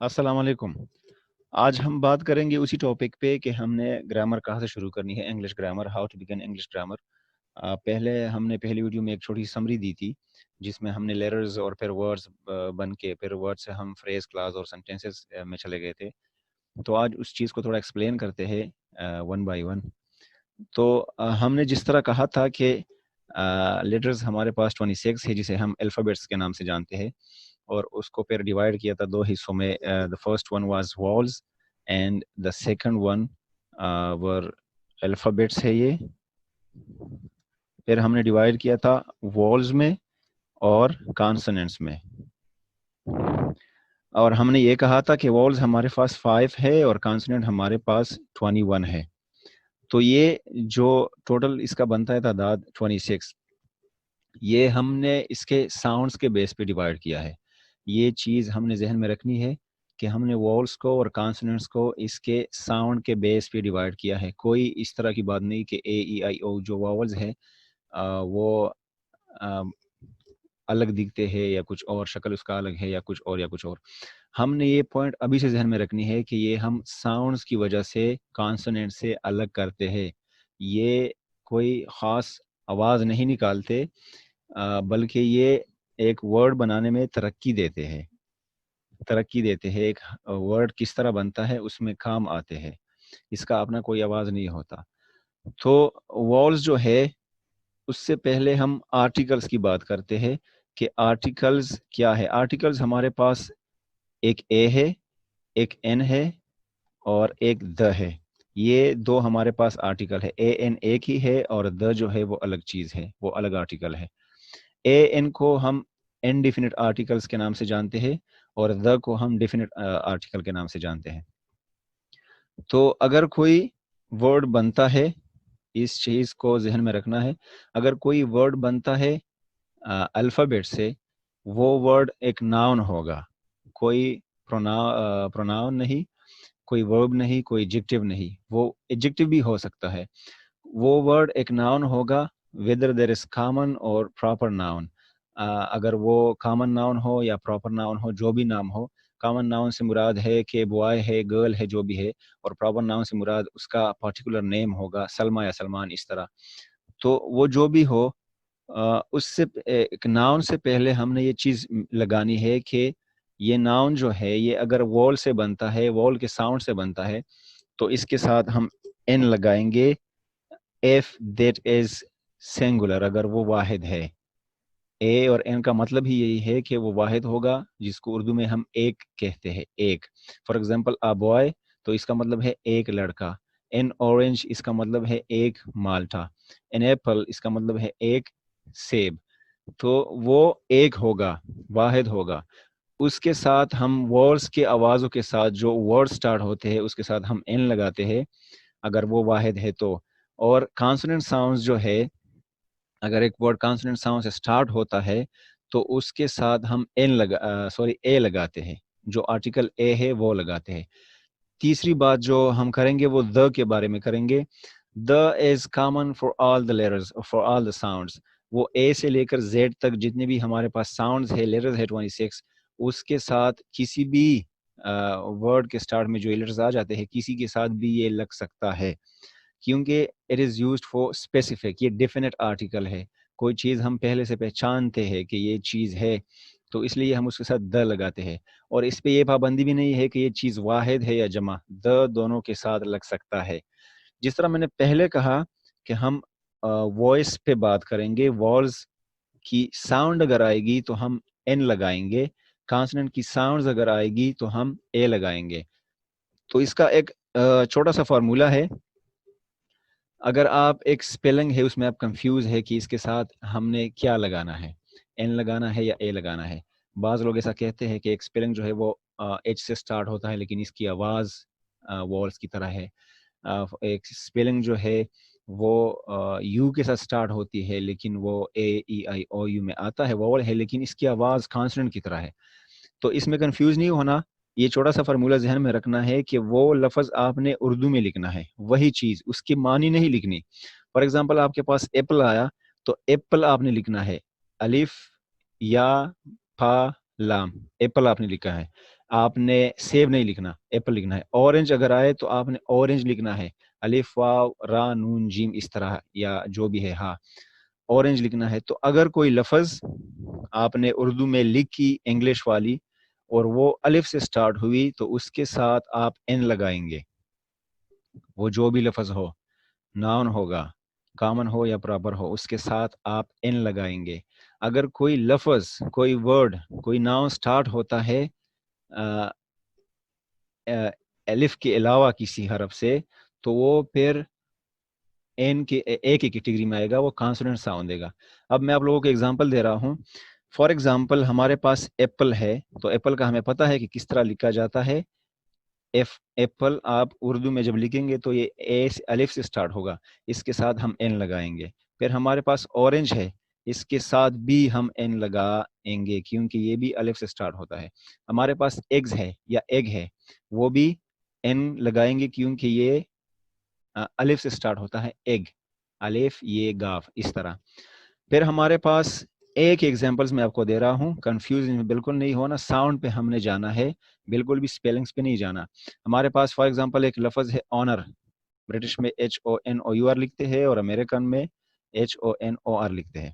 السلام علیکم۔ آج ہم بات کریں گے اسی ٹاپک پہ کہ ہم نے گرامر کہاں سے شروع کرنی ہے، English grammar, how to begin English grammar. پہلے ہم نے پہلی ویڈیو میں ایک چھوٹی سمری دی تھی جس میں ہم نے لیٹرز اور پھر ورڈز بن کے پھر ورڈ سے ہم فریز، کلاس اور سینٹینسز میں چلے گئے تھے۔ تو آج اس چیز کو تھوڑا ایکسپلین کرتے ہیں ون بائی ون۔ تو ہم نے جس طرح کہا تھا کہ لیٹرز ہمارے پاس 26 ہے جسے ہم الفابیٹس کے نام سے جانتے ہیں، اور اس کو پھر ڈیوائڈ کیا تھا دو حصوں میں۔ The first one was vowels and the second one were alphabets ہے یہ۔ پھر ہم نے ڈیوائڈ کیا تھا والز میں اور کانسوننٹس میں، اور ہم نے یہ کہا تھا کہ والز ہمارے پاس 5 ہے اور کانسوننٹ ہمارے پاس 21 ہے۔ تو یہ جو ٹوٹل اس کا بنتا ہے تعداد 26، یہ ہم نے اس کے ساؤنڈز کے بیس پہ ڈیوائڈ کیا ہے۔ یہ چیز ہم نے ذہن میں رکھنی ہے کہ ہم نے وولس کو اور کانسوننٹس کو اس کے ساؤنڈ کے بیس پہ ڈیوائڈ کیا ہے۔ کوئی اس طرح کی بات نہیں کہ اے ای آئی او جو واولز ہے وہ الگ دکھتے ہیں یا کچھ اور، شکل اس کا الگ ہے یا کچھ اور یا کچھ اور۔ ہم نے یہ پوائنٹ ابھی سے ذہن میں رکھنی ہے کہ یہ ہم ساؤنڈز کی وجہ سے کانسوننٹ سے الگ کرتے ہیں۔ یہ کوئی خاص آواز نہیں نکالتے، بلکہ یہ ایک ورڈ بنانے میں ترقی دیتے ہیں۔ ایک ورڈ کس طرح بنتا ہے اس میں کام آتے ہیں، اس کا اپنا کوئی آواز نہیں ہوتا۔ تو والز جو ہے اس سے پہلے ہم آرٹیکلز کی بات کرتے ہیں کہ آرٹیکلز کیا ہے۔ آرٹیکلز ہمارے پاس ایک اے ہے، ایک این ہے اور ایک د ہے۔ یہ دو ہمارے پاس آرٹیکل ہے۔ اے این ایک ہی ہے اور د جو ہے وہ الگ چیز ہے، وہ الگ آرٹیکل ہے۔ اے این کو ہم انڈیفینٹ آرٹیکلز کے نام سے جانتے ہیں اور the کو ہم ڈیفینٹ آرٹیکل کے نام سے جانتے ہیں۔ تو اگر کوئی ورڈ بنتا ہے، اس چیز کو ذہن میں رکھنا ہے، اگر کوئی ورڈ بنتا ہے الفابیٹ سے، وہ ورڈ ایک ناؤن ہوگا، کوئی پروناؤن نہیں، کوئی ورب نہیں، کوئی ایڈجیکٹیو نہیں۔ وہ ایڈجیکٹیو بھی ہو سکتا ہے۔ وہ ورڈ ایک ناؤن ہوگا whether there is common اور proper noun۔ اگر وہ کامن ناؤن ہو یا پراپر ناؤن ہو، جو بھی نام ہو، کامن ناؤن سے مراد ہے کہ بوائے ہے، گرل ہے، جو بھی ہے، اور پراپر ناؤن سے مراد اس کا پرٹیکولر نیم ہوگا، سلمہ یا سلمان، اس طرح۔ تو وہ جو بھی ہو، اس سے ایک ناؤن سے پہلے ہم نے یہ چیز لگانی ہے کہ یہ ناؤن جو ہے یہ اگر وول سے بنتا ہے، وول کے ساؤنڈ سے بنتا ہے، تو اس کے ساتھ ہم این لگائیں گے if that is singular، اگر وہ واحد ہے۔ اے اور این کا مطلب ہی یہی ہے کہ وہ واحد ہوگا، جس کو اردو میں ہم ایک کہتے ہیں، ایک۔ فار ایگزامپل a boy، تو اس کا مطلب ہے ایک لڑکا۔ an orange، اس کا مطلب ہے ایک مالٹا۔ an apple، اس کا مطلب ہے ایک سیب۔ تو وہ ایک ہوگا، واحد ہوگا۔ اس کے ساتھ ہم ورڈز کے آوازوں کے ساتھ جو ورڈ سٹارٹ ہوتے ہیں اس کے ساتھ ہم این لگاتے ہیں اگر وہ واحد ہے تو۔ اور کانسوننٹ ساؤنڈز جو ہے، اگر ایک ورڈ کانسوننٹ ساؤنڈ سے سٹارٹ ہوتا ہے تو اس کے ساتھ ہم اے لگاتے ہیں، جو آرٹیکل اے ہے وہ لگاتے ہیں۔ تیسری بات جو ہم کریں گے وہ the کے بارے میں کریں گے۔ the is common for all the letters، for all the sounds۔ وہ اے سے لے کر زیڈ تک جتنے بھی ہمارے پاس ساؤنڈز ہے، لیٹرز ہے 26، اس کے ساتھ کسی بھی ورڈ کے سٹارٹ میں جو لیٹرز آ جاتے ہیں کسی کے ساتھ بھی یہ لگ سکتا ہے، کیونکہ it is used for specific, یہ ڈیفینٹ آرٹیکل ہے۔ کوئی چیز ہم پہلے سے پہچانتے ہیں کہ یہ چیز ہے، تو اس لیے ہم اس کے ساتھ د لگاتے ہیں۔ اور اس پہ یہ پابندی بھی نہیں ہے کہ یہ چیز واحد ہے یا جمع، دونوں کے ساتھ لگ سکتا ہے۔ جس طرح میں نے پہلے کہا کہ ہم وائس پہ بات کریں گے، والز کی ساؤنڈ اگر آئے گی تو ہم این لگائیں گے، کانسوننٹ کی ساؤنڈز اگر آئے گی تو ہم اے لگائیں گے۔ تو اس کا ایک چھوٹا سا فارمولہ ہے۔ اگر آپ ایک سپیلنگ ہے اس میں آپ کنفیوز ہے کہ اس کے ساتھ ہم نے کیا لگانا ہے، این لگانا ہے یا اے لگانا ہے۔ بعض لوگ ایسا کہتے ہیں کہ ایک سپیلنگ جو ہے وہ ایچ سے سٹارٹ ہوتا ہے لیکن اس کی آواز وولز کی طرح ہے۔ ایک سپیلنگ جو ہے وہ یو کے ساتھ سٹارٹ ہوتی ہے لیکن وہ اے ای آئی او یو میں آتا ہے، وول ہے لیکن اس کی آواز کانسوننٹ کی طرح ہے۔ تو اس میں کنفیوز نہیں ہونا، یہ چھوٹا سا فارمولہ ذہن میں رکھنا ہے کہ وہ لفظ آپ نے اردو میں لکھنا ہے، وہی چیز، اس کی معنی نہیں لکھنی۔ فار ایگزامپل آپ کے پاس ایپل آیا تو ایپل آپ نے لکھنا ہے، الف یا پا لام، ایپل آپ نے لکھا ہے۔ آپ نے سیب نہیں لکھنا، ایپل لکھنا ہے. اورنج اگر آئے تو آپ نے اورنج لکھنا ہے، الف واو را نون جیم اس طرح، یا جو بھی ہے ہاں اورنج لکھنا ہے. تو اگر کوئی لفظ آپ نے اردو میں لکھی انگلش والی اور وہ الف سے سٹارٹ ہوئی تو اس کے ساتھ آپ این لگائیں گے. وہ جو بھی لفظ ہو، ناؤن ہوگا، کامن ہو یا پراپر ہو، اس کے ساتھ آپ این لگائیں گے. اگر کوئی لفظ، کوئی ورڈ، کوئی ناؤن سٹارٹ ہوتا ہے الف کے علاوہ کسی حرف سے تو وہ پھر این کے ایک ہی کیٹیگری میں آئے گا، وہ کانسوننٹ ساؤنڈ دے گا. اب میں آپ لوگوں کو ایگزامپل دے رہا ہوں. فار ایگزامپل ہمارے پاس ایپل ہے، تو ایپل کا ہمیں پتہ ہے کہ کس طرح لکھا جاتا ہے. ایپل آپ اردو میں جب لکھیں گے تو یہ اے سے الف سے سٹارٹ ہوگا، اس کے ساتھ ہم این لگائیں گے. پھر ہمارے پاس اورنج ہے، اس کے ساتھ بھی ہم این لگائیں گے کیونکہ یہ بھی الف سے سٹارٹ ہوتا ہے. ہمارے پاس ایگز ہے یا ایگ ہے، وہ بھی این لگائیں گے کیونکہ یہ الف سے سٹارٹ ہوتا ہے، ایگ، الف یہ گاف اس طرح. پھر ہمارے پاس ایک ایگزامپلز میں آپ کو دے رہا ہوں، کنفیوژن میں بالکل نہیں ہونا، ساؤنڈ پہ ہم نے جانا ہے، بالکل بھی سپیلنگز پہ نہیں جانا. ہمارے پاس فار ایگزامپل ایک لفظ ہے آنر، برٹش میں H O N O U R لکھتے ہیں اور امریکن میں H O N O R لکھتے ہیں.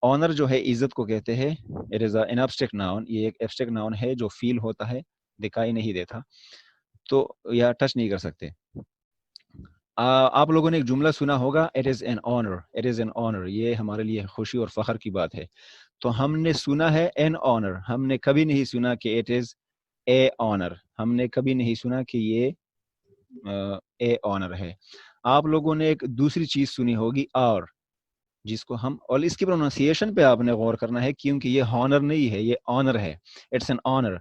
آنر جو ہے عزت کو کہتے ہیں. It is an abstract noun, یہ ایک ایبسٹریکٹ ناؤن ہے جو فیل ہوتا ہے، دکھائی نہیں دیتا تو یا ٹچ نہیں کر سکتے. آپ لوگوں نے ایک جملہ سنا ہوگا، it is an honour, it is an honour, یہ ہمارے لیے خوشی اور فخر کی بات ہے. تو ہم نے سنا ہے این آنر، ہم نے کبھی نہیں سنا کہ اٹ از اے آنر، ہم نے کبھی نہیں سنا کہ یہ اے آنر ہے. آپ لوگوں نے ایک دوسری چیز سنی ہوگی اور، جس کو ہم، اور اس کی پروننسیشن پہ آپ نے غور کرنا ہے کیونکہ یہ ہانر نہیں ہے، یہ آنر ہے، اٹس این آنر.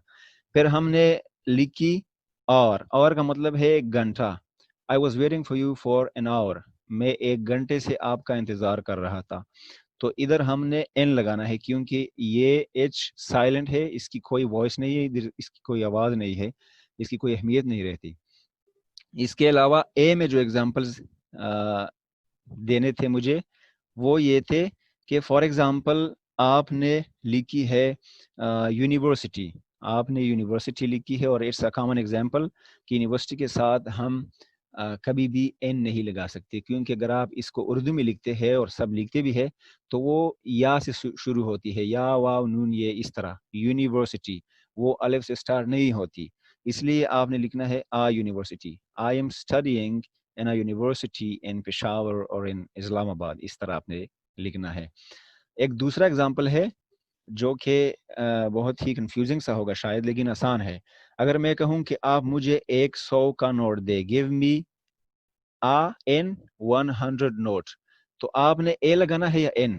پھر ہم نے لکھی اور کا مطلب ہے ایک گھنٹہ. I was waiting for you for an hour. میں ایک گھنٹے سے آپ کا انتظار کر رہا تھا. تو ادھر ہم نے این لگانا ہے کیونکہ یہ ایچ سائلنٹ ہے، اس کی کوئی وائس نہیں ہے، ادھر اس کی کوئی آواز نہیں ہے، اس کی کوئی اہمیت نہیں رہتی. اس کے علاوہ اے میں جو ایگزامپلز دینے تھے مجھے وہ یہ تھے کہ فار ایگزامپل آپ نے لکھی ہے یونیورسٹی، آپ نے یونیورسٹی لکھی ہے اور اٹس اے کامن ایگزامپل کہ یونیورسٹی کے ساتھ ہم کبھی بھی این نہیں لگا سکتے کیونکہ اگر آپ اس کو اردو میں لکھتے ہیں اور سب لکھتے بھی ہے تو وہ یا سے شروع ہوتی ہے، یا واو نون یہ اس طرح. یونیورسٹی وہ الف سے سٹارٹ نہیں ہوتی، اس لیے آپ نے لکھنا ہے university. I am studying in a university in Peshawar or in اسلام آباد، اس طرح آپ نے لکھنا ہے. ایک دوسرا ایگزامپل ہے جو کہ بہت ہی کنفیوزنگ سا ہوگا شاید لیکن آسان ہے. اگر میں کہوں کہ آپ مجھے 100 کا نوٹ دے، give me a 100 نوٹ، تو آپ نے اے لگانا ہے یا این،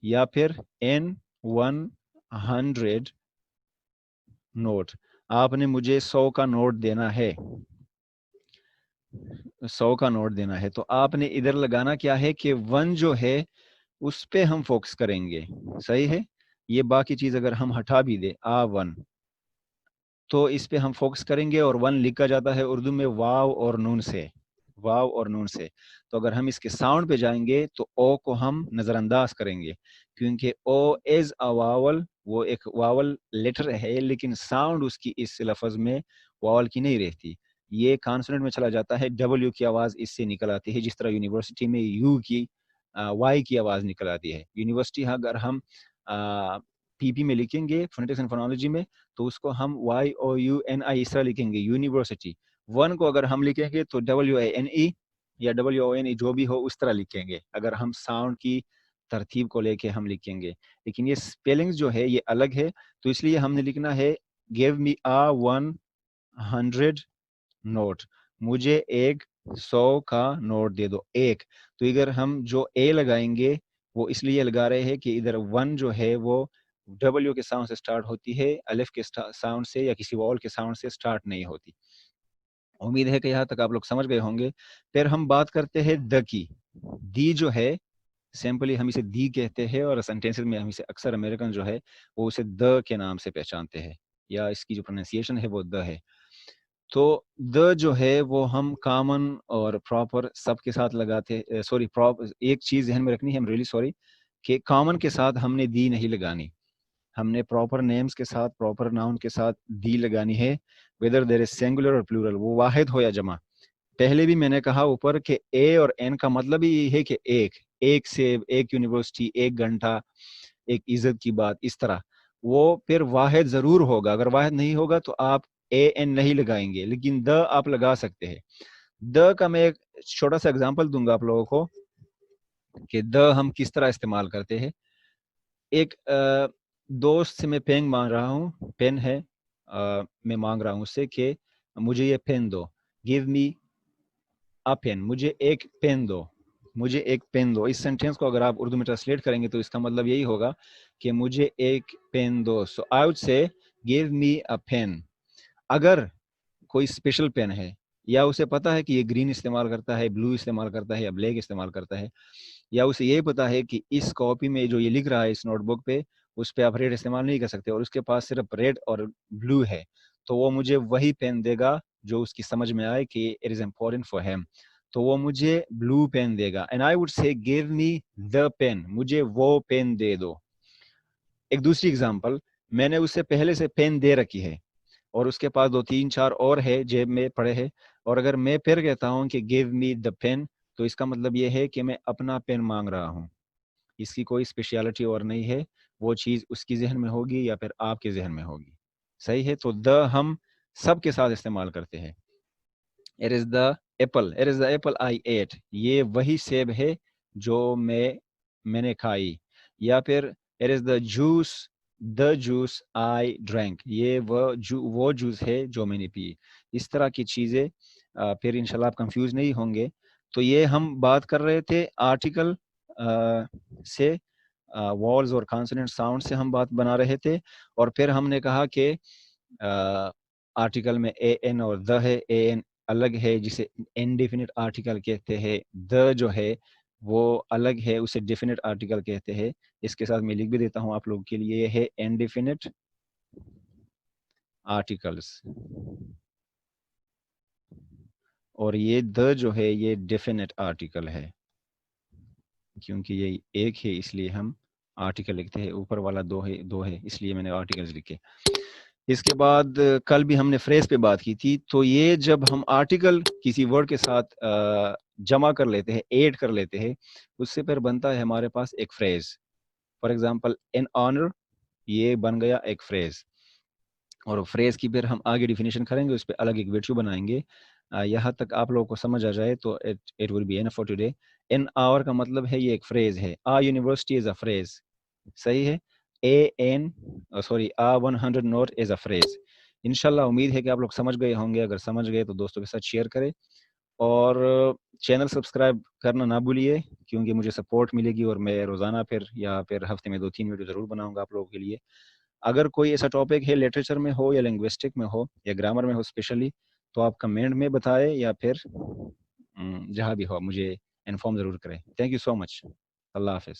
یا پھر n 100 نوٹ. آپ نے مجھے 100 کا نوٹ دینا ہے، 100 کا نوٹ دینا ہے، تو آپ نے ادھر لگانا کیا ہے کہ 1 جو ہے اس پہ ہم فوکس کریں گے. صحیح ہے، یہ باقی چیز اگر ہم ہٹا بھی دے 1 تو اس پہ ہم فوکس کریں گے. اور 1 لکھا جاتا ہے اردو میں واو اور نون سے، واو اور نون سے. تو اگر ہم اس کے ساؤنڈ پہ جائیں گے تو او کو ہم نظر انداز کریں گے کیونکہ او از اے واول، وہ ایک واول لیٹر ہے لیکن ساؤنڈ اس کی اس لفظ میں واول کی نہیں رہتی، یہ کانسوننٹ میں چلا جاتا ہے. ڈبلیو کی آواز اس سے نکل آتی ہے، جس طرح یونیورسٹی میں یو کی وائی کی آواز نکل آتی ہے. یونیورسٹی اگر ہم پی پی میں لکھیں گے فونیٹکس اینڈ فونالوجی میں تو اس کو ہم وائی او یو این آئی اس طرح لکھیں گے یونیورسٹی. 1 کو اگر ہم لکھیں گے تو ڈبلیو اے این ای یا ڈبلیو او این ای جو بھی ہو اس طرح لکھیں گے اگر ہم ساؤنڈ کی ترتیب کو لے کے ہم لکھیں گے. لیکن یہ سپیلنگ جو ہے یہ الگ ہے، تو اس لیے ہم نے لکھنا ہے give me a 100 نوٹ، مجھے ایک 100 کا نوٹ دے دو ایک. تو اگر ہم جو اے لگائیں گے وہ اس لیے لگا رہے ہیں کہ ادھر 1 جو ہے وہ ڈبلیو کے ساؤنڈ سے سٹارٹ ہوتی ہے، الف کے ساؤنڈ سے یا کسی وال کے ساؤنڈ سے سٹارٹ نہیں ہوتی. امید ہے کہ یہاں تک آپ لوگ سمجھ گئے ہوں گے. پھر ہم بات کرتے ہیں د کی. دی جو ہے سمپلی ہم اسے دی کہتے ہیں اور سینٹینسز میں ہم اسے اکثر امریکن جو ہے وہ اسے د کے نام سے پہچانتے ہیں یا اس کی جو پروننسیشن ہے وہ د ہے. تو د جو ہے وہ ہم کامن اور پراپر سب کے ساتھ لگاتے، ایک چیز ذہن میں رکھنی ہے، ریلی سوری کہ کامن کے ساتھ ہم نے دی نہیں لگانی، ہم نے پراپر نیمز کے ساتھ پراپر ناؤن کے ساتھ دی لگانی ہے whether there is singular اور plural، وہ واحد ہو یا جمع. پہلے بھی میں نے کہا اوپر کہ اے اور این کا مطلب ہی یہ ہے کہ ایک سیب، ایک یونیورسٹی، ایک گھنٹہ، ایک عزت کی بات، اس طرح وہ پھر واحد ضرور ہوگا. اگر واحد نہیں ہوگا تو آپ اے این نہیں لگائیں گے، لیکن دا آپ لگا سکتے ہیں. دا کا میں ایک چھوٹا سا اگزامپل دوں گا آپ لوگوں کو کہ دا ہم کس طرح استعمال کرتے ہیں. ایک دوست سے میں پین مانگ رہا ہوں، پین ہے، میں مانگ رہا ہوں اس سے کہ مجھے یہ pain do, give me a pain, مجھے ایک پین دو، مجھے ایک پین دو. اس سینٹینس کو اگر آپ اردو میں ٹرانسلیٹ کریں گے تو اس کا مطلب یہی ہوگا کہ مجھے ایک پین دو. So I would say give me a pen. اگر کوئی اسپیشل پین ہے یا اسے پتا ہے کہ یہ گرین استعمال کرتا ہے، بلو استعمال کرتا ہے یا بلیک استعمال کرتا ہے، یا اسے یہ پتا ہے کہ اس کاپی میں جو یہ لکھ رہا ہے اس نوٹ بک پہ اس پہ آپ ریڈ استعمال نہیں کر سکتے اور اس کے پاس صرف ریڈ اور بلو ہے، تو وہ مجھے وہی پین دے گا جو اس کی سمجھ میں آئے کہ it is important for him. تو وہ مجھے بلو پین دے گا. And I would say give me the pen, مجھے وہ پین دے دو. ایک دوسری اگزامپل، میں نے اس سے پہلے سے پین دے رکھی ہے اور اس کے پاس 2 3 4 اور ہے جیب میں پڑے ہے، اور اگر میں پھر کہتا ہوں کہ گیو می دا پین تو اس کا مطلب یہ ہے کہ میں اپنا پین مانگ رہا ہوں. اس کی کوئی اسپیشلٹی اور نہیں ہے، وہ چیز اس کی ذہن میں ہوگی یا پھر آپ کے ذہن میں ہوگی. صحیح ہے. تو دا ہم سب کے ساتھ استعمال کرتے ہیں. It is the apple. It is the apple I ate. یہ وہی سیب ہے جو میں نے کھائی. یا پھر it is the juice I drank. یہ وہ جوس ہے جو میں نے پی. اس طرح کی چیزیں پھر انشاءاللہ آپ کنفیوز نہیں ہوں گے. تو یہ ہم بات کر رہے تھے آرٹیکل سے، والز اور کانسوننٹ ساؤنڈ سے ہم بات بنا رہے تھے، اور پھر ہم نے کہا کہ آرٹیکل میں اے این اور دا ہے. اے این الگ ہے جسے انڈیفینٹ آرٹیکل کہتے ہیں، دا جو ہے وہ الگ ہے اسے ڈیفینٹ آرٹیکل کہتے ہیں. اس کے ساتھ میں لکھ بھی دیتا ہوں آپ لوگوں کے لیے، یہ ہے انڈیفینٹ آرٹیکلس، اور یہ دا جو ہے یہ ڈیفینٹ آرٹیکل ہے. کیونکہ یہ ایک ہے اس لیے ہم آرٹیکل لکھتے ہیں، اوپر والا دو ہے اس لیے میں نے آرٹیکلز لکھے. اس کے بعد کل بھی ہم نے فریز پہ بات کی تھی. تو یہ جب ہم آرٹیکل کسی ورڈ کے ساتھ جمع کر لیتے ہیں، ایڈ کر لیتے ہیں، اس سے پھر بنتا ہے ہمارے پاس ایک phrase. For example in honour, یہ بن گیا ایک فریز. اور فریز کی پھر ہم آگے ڈیفینیشن کریں گے، اس پہ الگ ایک ویڈیو بنائیں گے. یہاں تک آپ لوگوں کو سمجھ آ جائے تو it will be enough for today. An hour کا مطلب ہے یہ ایک فریز ہے. A university is a phrase. صحیح ہے. A an sorry a 100 note is a phrase. انشاءاللہ امید ہے کہ آپ لوگ سمجھ گئے ہوں گے. اگر سمجھ گئے تو دوستوں کے ساتھ شیئر کریں اور چینل سبسکرائب کرنا نہ بھولیے، کیونکہ مجھے سپورٹ ملے گی اور میں روزانہ پھر ہفتے میں 2 3 ویڈیو ضرور بناؤں گا آپ لوگوں کے لیے. اگر کوئی ایسا ٹاپک ہے لٹریچر میں ہو یا لنگوسٹک میں ہو یا گرامر میں ہو اسپیشلی، تو آپ کمنٹ میں بتائیں یا پھر جہاں بھی ہو مجھے انفارم ضرور کریں. تھینک یو سو مچ. اللہ حافظ.